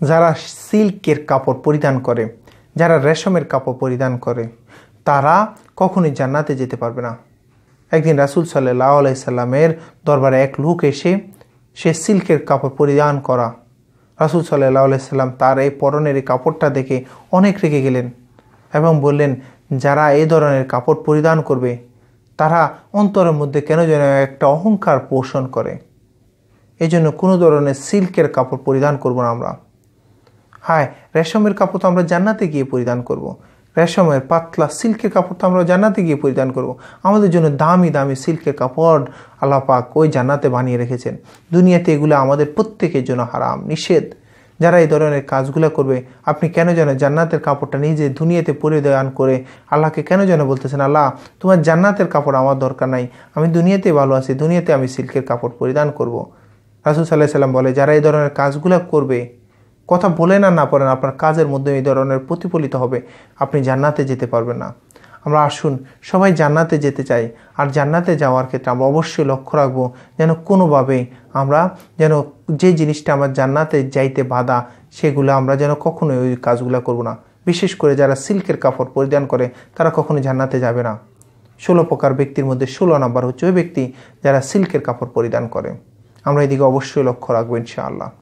যারা সিল্কের কাপড় পরিধান করে, যারা রেশমের কাপড় পরিধান করে, তারা কখনোই জান্নাতে যেতে পারবে না। একদিন রাসূল সাল্লাল্লাহু আলাইহি সাল্লামের দরবারে এক লোক এসে সে সিল্কের কাপড় পরিধান করা, রাসূল সাল্লাল্লাহু আলাইহি সাল্লাম তার এই পরনের এই কাপড়টা দেখে অনেক রেগে গেলেন এবং বললেন, যারা এই ধরনের কাপড় পরিধান করবে তারা অন্তরের মধ্যে কেন যেন একটা অহংকার পোষণ করে। এই জন্য কোনো ধরনের সিল্কের কাপড় পরিধান করব না আমরা। হ্যাঁ, রেশমের কাপড় তো আমরা জান্নাতে গিয়ে পরিধান করব। রেশমের পাতলা সিল্কের কাপড় তো আমরা জান্নাতে গিয়ে পরিধান করব। আমাদের জন্য দামি দামি সিল্কের কাপড় আল্লাহ পাক ওই জান্নাতে বানিয়ে রেখেছেন। দুনিয়াতে এগুলো আমাদের প্রত্যেকের জন্য হারাম, নিষেধ। যারা এই ধরনের কাজগুলো করবে, আপনি কেন যেন জান্নাতের কাপড়টা নিজে দুনিয়াতে পরিধান করে আল্লাহকে কেন যেন বলতেছেন, আল্লাহ তোমার জান্নাতের কাপড় আমার দরকার নাই, আমি দুনিয়াতে ভালো আছি, দুনিয়াতে আমি সিল্কের কাপড় পরিধান করব। রাসূল সাল্লাল্লাহু আলাইহি সাল্লাম বলে, যারা এই ধরনের কাজগুলো করবে, কথা বলেন আর না পড়েন, আপনার কাজের মধ্যে এই ধরনের প্রতিফলিত হবে, আপনি জান্নাতে যেতে পারবেন না। আমরা আসুন সবাই জান্নাতে যেতে চাই, আর জান্নাতে যাওয়ার ক্ষেত্রে আমরা অবশ্যই লক্ষ্য রাখবো যেন কোনোভাবে আমরা যেন যে জিনিসটা আমার জান্নাতে যাইতে বাধা, সেগুলো আমরা যেন কখনোই ওই কাজগুলো করব না। বিশেষ করে যারা সিল্কের কাপড় পরিধান করে তারা কখনোই জান্নাতে যাবে না। 16 প্রকার ব্যক্তির মধ্যে 16 নম্বর হচ্ছে ওই ব্যক্তি যারা সিল্কের কাপড় পরিধান করে। আমরা এদিকে অবশ্যই লক্ষ্য রাখবো ইনশাআল্লাহ।